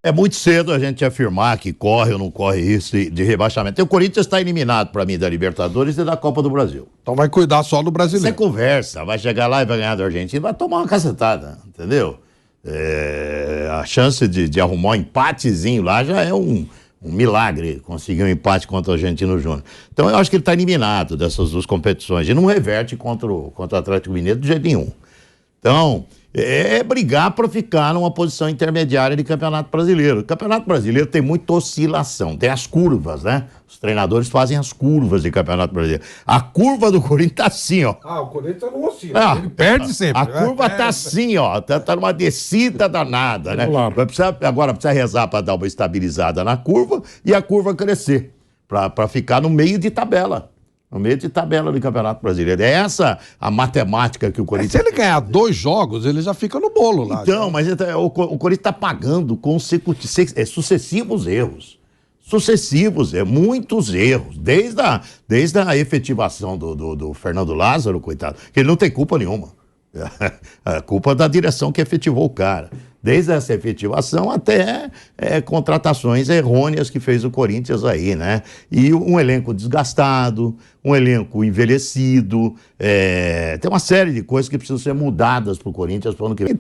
É muito cedo a gente afirmar que corre ou não corre isso de rebaixamento. E o Corinthians está eliminado, para mim, da Libertadores e da Copa do Brasil. Então vai cuidar só do brasileiro. Você conversa, vai chegar lá e vai ganhar do Argentina, vai tomar uma cacetada, entendeu? A chance de arrumar um empatezinho lá já é um milagre conseguir um empate contra o Argentino Júnior. Então eu acho que ele está eliminado dessas duas competições e não reverte contra o Atlético Mineiro de jeito nenhum. Então, é brigar para ficar numa posição intermediária de Campeonato Brasileiro. O Campeonato Brasileiro tem muita oscilação, tem as curvas, né? Os treinadores fazem as curvas de Campeonato Brasileiro. A curva do Corinthians tá assim, ó. O Corinthians não oscila, ele perde sempre. A curva tá assim, ó, tá numa descida danada, né? Agora precisa rezar para dar uma estabilizada na curva e a curva crescer, para ficar no meio de tabela. No meio de tabela do Campeonato Brasileiro. É essa a matemática que o Corinthians... Se ele ganhar 2 jogos, ele já fica no bolo lá. Então, mas o Corinthians está pagando sucessivos erros. Muitos erros. Desde a efetivação do Fernando Lázaro, coitado, que ele não tem culpa nenhuma. A culpa da direção que efetivou o cara. Desde essa efetivação até contratações errôneas que fez o Corinthians aí, né? E um elenco desgastado, um elenco envelhecido, tem uma série de coisas que precisam ser mudadas para o Corinthians para o ano que vem.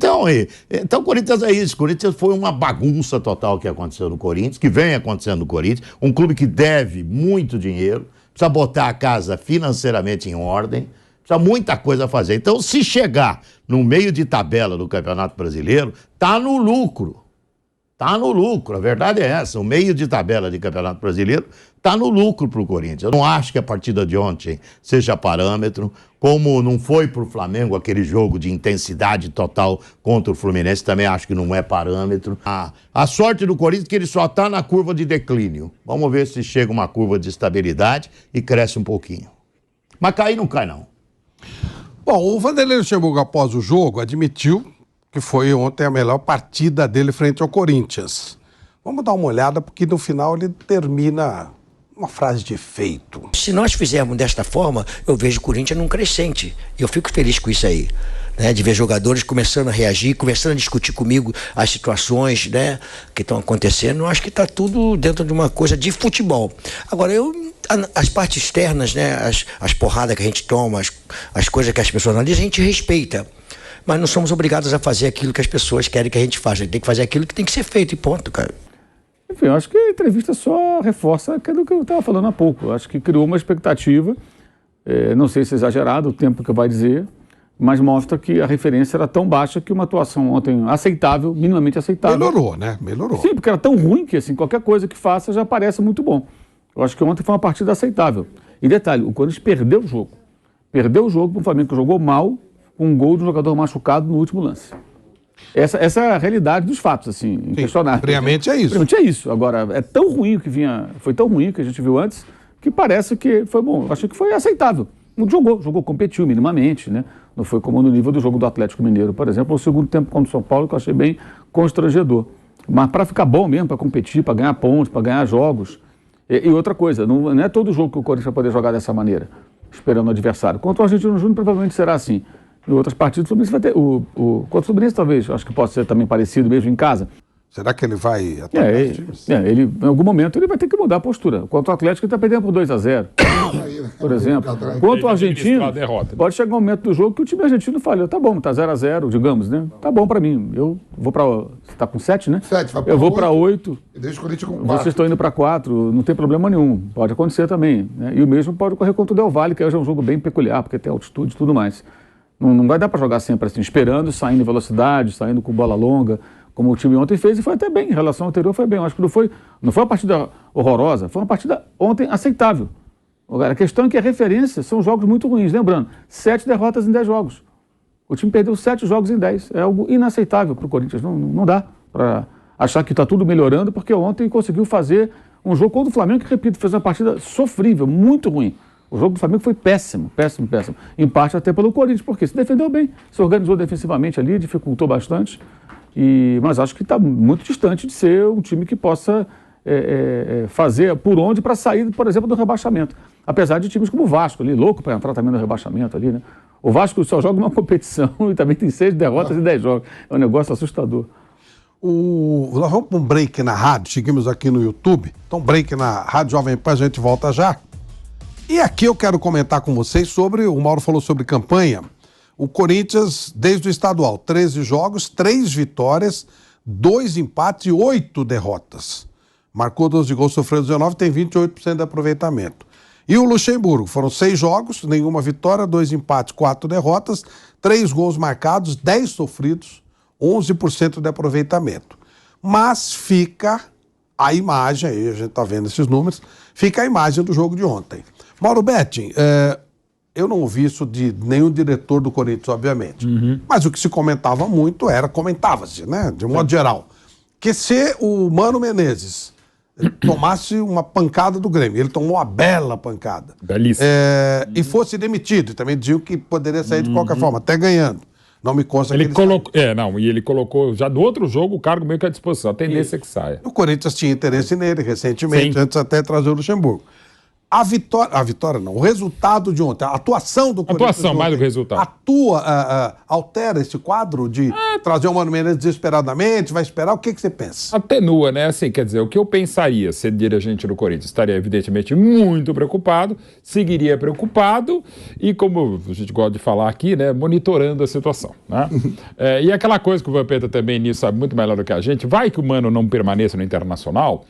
Então o Corinthians é isso. O Corinthians foi uma bagunça total que aconteceu no Corinthians, que vem acontecendo no Corinthians, um clube que deve muito dinheiro, precisa botar a casa financeiramente em ordem, precisa muita coisa a fazer. Então, se chegar no meio de tabela do Campeonato Brasileiro, tá no lucro. Tá no lucro, a verdade é essa. O meio de tabela de Campeonato Brasileiro tá no lucro pro Corinthians. Eu não acho que a partida de ontem seja parâmetro, como não foi pro Flamengo aquele jogo de intensidade total contra o Fluminense, também acho que não é parâmetro. A sorte do Corinthians é que ele só tá na curva de declínio. Vamos ver se chega uma curva de estabilidade e cresce um pouquinho. Mas cair não cai, não. Bom, o Vanderlei Luxemburgo, após o jogo, admitiu que foi ontem a melhor partida dele frente ao Corinthians. Vamos dar uma olhada, porque no final ele termina uma frase de efeito. Se nós fizermos desta forma, eu vejo o Corinthians num crescente. Eu fico feliz com isso aí, né? De ver jogadores começando a reagir, começando a discutir comigo as situações, né, que estão acontecendo. Eu acho que está tudo dentro de uma coisa de futebol. Agora, as partes externas, né, as porradas que a gente toma, as coisas que as pessoas analisam, a gente respeita. Mas não somos obrigados a fazer aquilo que as pessoas querem que a gente faça. A gente tem que fazer aquilo que tem que ser feito e ponto, cara. Enfim, eu acho que a entrevista só reforça aquilo que eu estava falando há pouco. Eu acho que criou uma expectativa, não sei se é exagerado o tempo que vai dizer, mas mostra que a referência era tão baixa que uma atuação ontem aceitável, minimamente aceitável. Melhorou, né? Melhorou. Sim, porque era tão ruim que assim, qualquer coisa que faça já parece muito bom. Eu acho que ontem foi uma partida aceitável. E detalhe, o Corinthians perdeu o jogo. Perdeu o jogo para o Flamengo, que jogou mal, com um gol de um jogador machucado no último lance. Essa é a realidade dos fatos, assim, inquestionável. Friamente é isso. Friamente é isso. Agora, é tão ruim o que vinha, foi tão ruim que a gente viu antes, que parece que foi bom. Eu achei que foi aceitável. Jogou, competiu minimamente, né? Não foi como no nível do jogo do Atlético Mineiro, por exemplo, o segundo tempo contra o São Paulo, que eu achei bem constrangedor. Mas para ficar bom mesmo, para competir, para ganhar pontos, para ganhar jogos. E outra coisa, não é todo jogo que o Corinthians vai poder jogar dessa maneira, esperando o adversário. Contra o Argentino Júnior provavelmente será assim. Em outras partidas, o Fluminense vai ter. Contra o Fluminense, talvez, acho que possa ser também parecido mesmo em casa. Será que ele vai atacar os times? Ele, em algum momento ele vai ter que mudar a postura. Contra o Atlético, ele está perdendo por 2-0. Por exemplo. Contra o Argentino, pode chegar um momento do jogo que o time argentino falha. Tá bom, tá 0-0, digamos, né? Tá bom para mim. Eu vou para. Você tá com 7, né? 7, vai pra eu vou para 8. E deixa o Corinthians com 4. Vocês estão indo para 4, não tem problema nenhum. Pode acontecer também, né? E o mesmo pode ocorrer contra o Del Valle, que hoje é um jogo bem peculiar, porque tem altitude e tudo mais. Não vai dar para jogar sempre assim, esperando, saindo em velocidade, saindo com bola longa, como o time ontem fez, e foi até bem. Em relação ao anterior, foi bem. Eu acho que não foi uma partida horrorosa, foi uma partida ontem aceitável. Agora, a questão é que a referência são jogos muito ruins. Lembrando, 7 derrotas em 10 jogos. O time perdeu 7 jogos em 10. É algo inaceitável para o Corinthians. Não dá para achar que está tudo melhorando, porque ontem conseguiu fazer um jogo contra o Flamengo, que, repito, fez uma partida sofrível, muito ruim. O jogo do Flamengo foi péssimo. Em parte até pelo Corinthians, porque se defendeu bem, se organizou defensivamente ali, dificultou bastante. Mas acho que está muito distante de ser um time que possa fazer por onde para sair, por exemplo, do rebaixamento. Apesar de times como o Vasco ali, louco para entrar também no rebaixamento ali, né? O Vasco só joga uma competição e também tem 6 derrotas em 10 jogos. É um negócio assustador. Nós vamos para um break na rádio, seguimos aqui no YouTube. Então, break na Rádio Jovem Pan, a gente volta já. E aqui eu quero comentar com vocês sobre, o Mauro falou sobre campanha. O Corinthians, desde o estadual, 13 jogos, 3 vitórias, 2 empates e 8 derrotas. Marcou 12 gols, sofreu 19, tem 28% de aproveitamento. E o Luxemburgo, foram 6 jogos, nenhuma vitória, 2 empates, 4 derrotas, 3 gols marcados, 10 sofridos, 11% de aproveitamento. Mas fica a imagem, aí a gente está vendo esses números, fica a imagem do jogo de ontem. Mauro Betting, eu não ouvi isso de nenhum diretor do Corinthians, obviamente. Mas o que se comentava muito comentava-se, né, de um modo geral, que se o Mano Menezes tomasse uma pancada do Grêmio, ele tomou uma bela pancada, belíssimo, e fosse demitido, e também diziam que poderia sair de qualquer forma, até ganhando. Não me consta ele que colocou, e ele colocou já do outro jogo o cargo meio que à disposição. A tendência é que saia. O Corinthians tinha interesse nele recentemente, antes até de trazer o Luxemburgo. A vitória não, o resultado de ontem, a atuação do Corinthians. Atuação, mais do que resultado. Altera esse quadro de trazer o Mano Menezes desesperadamente, vai esperar, o que você pensa? Atenua, né? Assim, quer dizer, o que eu pensaria ser dirigente do Corinthians? Estaria evidentemente muito preocupado, seguiria preocupado e, como a gente gosta de falar aqui, né, monitorando a situação, né? E aquela coisa que o Vampeta também nisso sabe muito melhor do que a gente, vai que o Mano não permaneça no Internacional.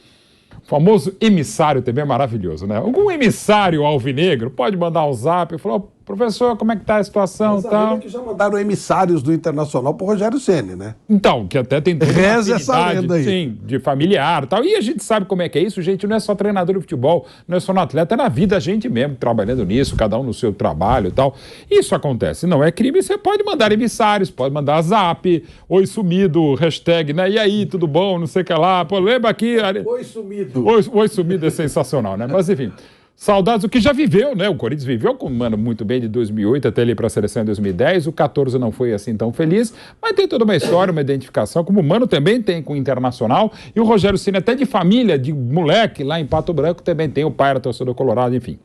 O famoso emissário também é maravilhoso, né? Algum emissário alvinegro pode mandar um zap e falar, professor, como é que tá a situação e tal. Que já mandaram emissários do Internacional pro Rogério Ceni, né? Então, que até tem reza essa lenda aí. Sim, de familiar e tal. E a gente sabe como é que é isso, gente, não é só treinador de futebol, não é só no atleta, é na vida a gente mesmo, trabalhando nisso, cada um no seu trabalho e tal. Isso acontece, não é crime, você pode mandar emissários, pode mandar zap, oi sumido, hashtag, né? E aí, tudo bom, não sei o que lá, pô, lembra aqui... Oi sumido. Oi sumido é sensacional, né? Mas enfim... Saudades do que já viveu, né? O Corinthians viveu com o Mano muito bem de 2008 até ele ir para a seleção em 2010. O 14 não foi assim tão feliz, mas tem toda uma história, uma identificação, como o Mano também tem com o Internacional. E o Rogério Ceni, até de família, de moleque lá em Pato Branco, também tem o pai, era torcedor colorado, enfim.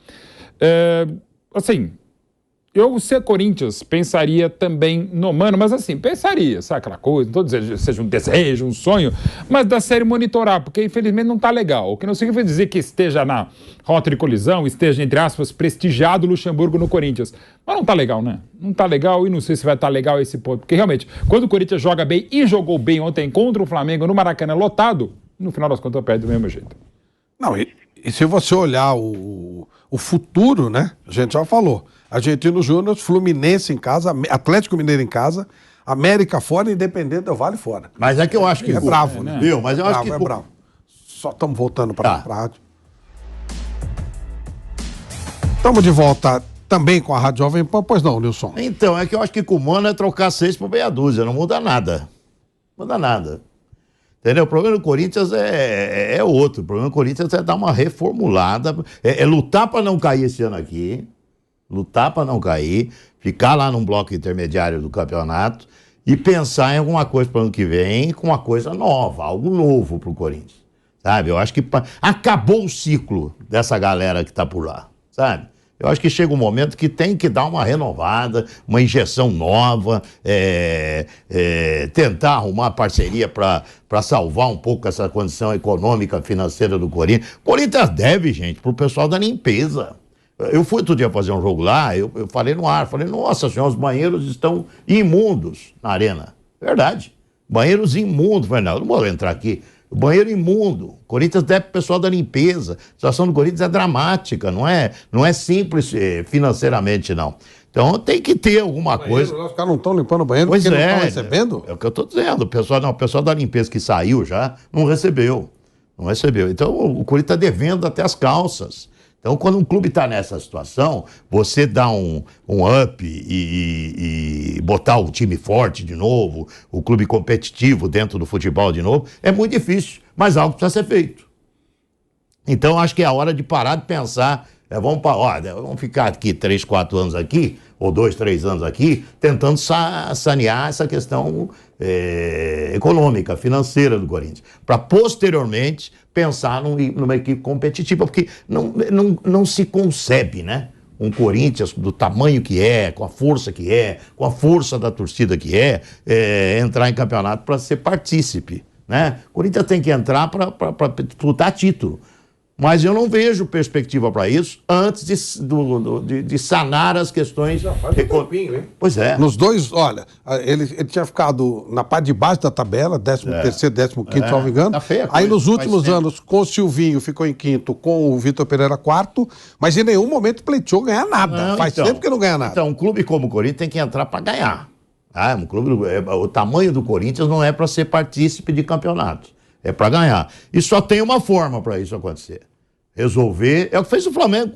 Assim, eu, se é Corinthians, pensaria também no Mano, mas assim, pensaria, sabe aquela coisa, não estou dizendo que seja um desejo, um sonho, mas da série monitorar, porque infelizmente não está legal. O que não significa dizer que esteja na rota de colisão, esteja, entre aspas, prestigiado o Luxemburgo no Corinthians. Mas não está legal, né? Não está legal e não sei se vai estar legal esse ponto, porque realmente, quando o Corinthians joga bem e jogou bem ontem contra o Flamengo no Maracanã lotado, no final das contas perde do mesmo jeito. Não, e se você olhar o futuro, né? A gente já falou. Argentino Júnior, Fluminense em casa, Atlético Mineiro em casa, América fora, Independente Del Valle fora. Mas é que eu acho que... É bravo, né? Viu? Mas eu acho que... É bravo. Só estamos voltando para a rádio. Estamos de volta também com a Rádio Jovem Pan, pois não, Nilson? Então, é que eu acho que com o Mano é trocar 6 por meia dúzia, não muda nada. Não muda nada. Entendeu? O problema do Corinthians é outro. O problema do Corinthians é dar uma reformulada, é lutar para não cair esse ano aqui, lutar para não cair, ficar lá num bloco intermediário do campeonato e pensar em alguma coisa para o ano que vem, com uma coisa nova, algo novo para o Corinthians, sabe? Eu acho que acabou o ciclo dessa galera que está por lá, sabe? Eu acho que chega um momento que tem que dar uma renovada, uma injeção nova, tentar arrumar parceria para salvar um pouco essa condição econômica, financeira do Corinthians. O Corinthians deve, gente, para o pessoal da limpeza. Eu fui outro dia fazer um jogo lá, eu falei no ar, falei, nossa senhora, os banheiros estão imundos na arena. Verdade, banheiros imundos. Falei, não vou entrar aqui. Banheiro imundo. O Corinthians deve para o pessoal da limpeza. A situação do Corinthians é dramática, não é simples financeiramente, não. Então tem que ter alguma coisa. Os caras não estão limpando o banheiro porque não estão recebendo? É o que eu estou dizendo. O pessoal da limpeza que saiu já não recebeu. Não recebeu. Então o Corinthians está devendo até as calças. Então, quando um clube está nessa situação, você dá um up e botar o time forte de novo, o clube competitivo dentro do futebol de novo, é muito difícil, mas algo precisa ser feito. Então, acho que é a hora de parar de pensar, vamos ficar aqui 3, 4 anos aqui, ou 2, 3 anos aqui, tentando sanear essa questão econômica, financeira do Corinthians, para posteriormente pensar numa equipe competitiva, porque não se concebe, né? Um Corinthians do tamanho que é, com a força que é, com a força da torcida que entrar em campeonato para ser partícipe né? O Corinthians tem que entrar para disputar título. Mas eu não vejo perspectiva para isso antes de sanar as questões. Já faz um tempinho, hein? Pois é. Nos dois, olha, ele tinha ficado na parte de baixo da tabela, 13º, 15º, se não me engano. Tá feia a Aí coisa, nos últimos faz anos, com o Silvinho ficou em quinto, com o Vitor Pereira quarto, mas em nenhum momento pleiteou ganhar nada. Não, Faz então, tempo que não ganha nada. Então, um clube como o Corinthians tem que entrar para ganhar. Um clube, o tamanho do Corinthians não é para ser partícipe de campeonato. É para ganhar. E só tem uma forma para isso acontecer. Resolver. É o que fez o Flamengo.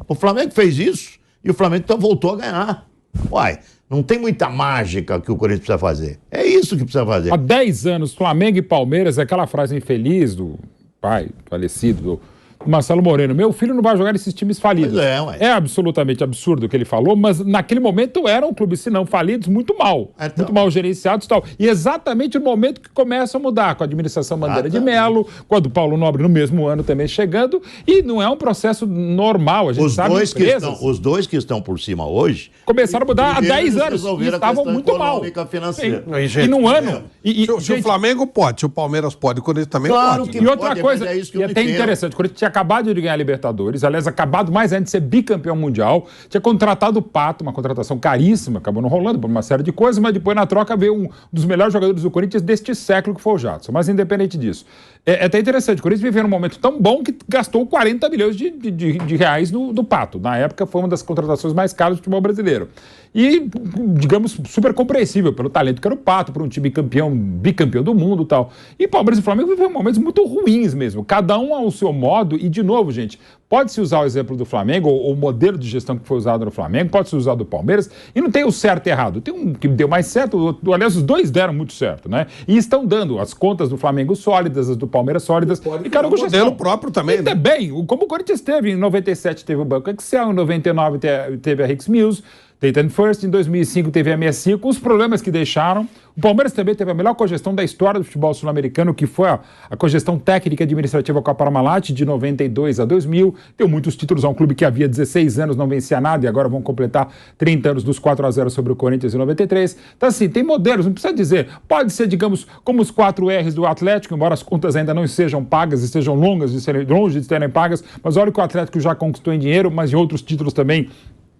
O Flamengo fez isso e o Flamengo então voltou a ganhar. Uai, não tem muita mágica que o Corinthians precisa fazer. É isso que precisa fazer. Há 10 anos, Flamengo e Palmeiras, aquela frase infeliz do pai falecido, do Marcelo Moreno, meu filho não vai jogar nesses times falidos. Pois é, ué. É absolutamente absurdo o que ele falou, mas naquele momento eram clubes, se não falidos, muito mal. Então. Muito mal gerenciados e tal. E exatamente no momento que começa a mudar, com a administração Bandeira de Melo, com a do Paulo Nobre no mesmo ano também chegando, e não é um processo normal, a gente sabe empresas. Os dois que estão por cima hoje Começaram a mudar há 10 anos e resolveram a estavam questão muito mal. econômica, financeira. E num ano... Se o Flamengo pode, se o Palmeiras pode, o Corinthians também Claro pode. que E outra pode, coisa, mas é isso que e eu até não entendo. interessante, o Corinthians tinha acabado de ganhar a Libertadores, aliás, acabado mais antes de ser bicampeão mundial, tinha contratado o Pato, uma contratação caríssima, acabou não rolando por uma série de coisas, mas depois na troca veio um dos melhores jogadores do Corinthians deste século, que foi o Jadson. Mas independente disso, é até interessante, o Corinthians viveu num momento tão bom que gastou 40 milhões de reais do Pato. Na época foi uma das contratações mais caras do futebol brasileiro. E, digamos, super compreensível pelo talento que era o Pato, para um time bicampeão do mundo e tal. E Palmeiras e Flamengo viveram momentos muito ruins mesmo, cada um ao seu modo, e de novo, gente, pode-se usar o exemplo do Flamengo, ou o modelo de gestão que foi usado no Flamengo, pode-se usar do Palmeiras, e não tem o certo e errado. Tem um que deu mais certo, aliás, os dois deram muito certo, né? E estão dando as contas do Flamengo sólidas, as do Palmeiras sólidas, e cada um com gestão. Modelo próprio também, né? Bem, como o Corinthians teve, em 97 teve o Banco Excel, em 99 teve a Rix Mills, Dayton First, em 2005 teve a 65, os problemas que deixaram. O Palmeiras também teve a melhor cogestão da história do futebol sul-americano, que foi a cogestão técnica e administrativa com a Parmalat, de 92 a 2000. Deu muitos títulos a um clube que havia 16 anos não vencia nada e agora vão completar 30 anos dos 4-0 sobre o Corinthians em 93. Então, assim, tem modelos, não precisa dizer. Pode ser, digamos, como os 4 R's do Atlético, embora as contas ainda não sejam pagas, estejam longe de serem pagas, mas olha o que o Atlético já conquistou em dinheiro, mas em outros títulos também,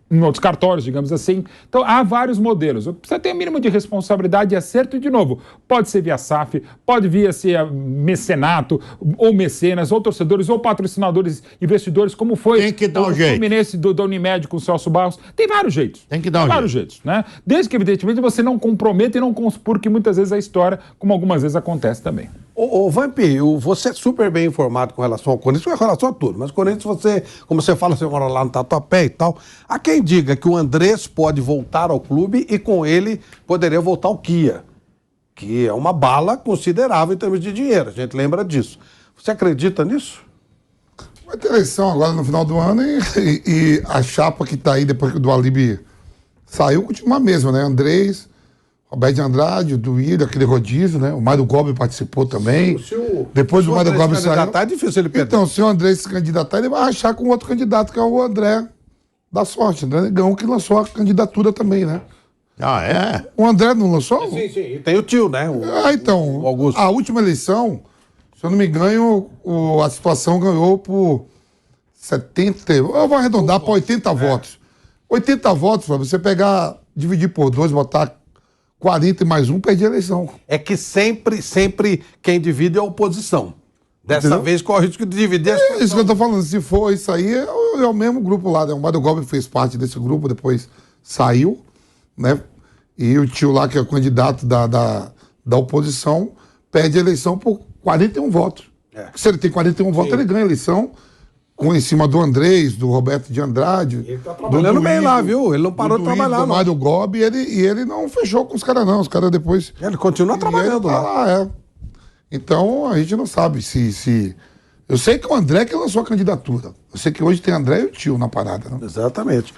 em outros cartórios, digamos assim. Então, há vários modelos. Precisa ter o mínimo de responsabilidade e acerto, e, de novo, pode ser via SAF, pode vir a ser mecenato, ou mecenas, ou torcedores, ou patrocinadores, investidores, como foi Tem que dar um o jeito. Fluminense da Unimed com o Celso Barros. Tem vários jeitos. Tem que dar um vários jeitos, né? Desde que, evidentemente, você não comprometa e não conspure, muitas vezes a história, como algumas vezes acontece também. Ô Vamp, você é super bem informado com relação ao Corinthians, com relação a tudo, mas Corinthians, você, como você fala, você mora lá no Tatuapé e tal, há quem diga que o Andrés pode voltar ao clube e com ele poderia voltar o Kia, que é uma bala considerável em termos de dinheiro, a gente lembra disso. Você acredita nisso? Vai ter eleição agora no final do ano e a chapa que está aí depois que o do Alibi saiu continua a mesma, né? Andrés, Roberto de Andrade, o Duílio, aquele rodízio, né? O Mário Gobi participou também. Depois do Mário Gobi saiu. É difícil ele perder. Então, se o André se candidatar, ele vai rachar com outro candidato, que é o André da Sorte. André Negão, que lançou a candidatura também, né? Ah, é? O André não lançou? Sim. E tem o tio, né? Então, o Augusto. a última eleição, se eu não me engano, a situação ganhou por 70, eu vou arredondar para 80 votos. 80 votos, pra você pegar, dividir por 2, botar 40 e mais um, perde a eleição. É que sempre quem divide é a oposição. Dessa Entendeu? vez corre o risco de dividir a É isso que eu tô falando. Se for isso aí, é o mesmo grupo lá, né? O Mário Gobi fez parte desse grupo, depois saiu, né? E o tio lá, que é o candidato da oposição, perde a eleição por 41 votos. Se ele tem 41 votos, ele ganha a eleição em cima do Andrés, do Roberto de Andrade. Ele tá trabalhando bem lá, viu? Ele não parou de trabalhar, do não. Mário Gobi, e ele não fechou com os caras, não. Os caras depois... Ele continua trabalhando ele tá lá. lá, é. Então, a gente não sabe se... Eu sei que o André que lançou a candidatura. Eu sei que hoje tem André e o tio na parada, né? Exatamente.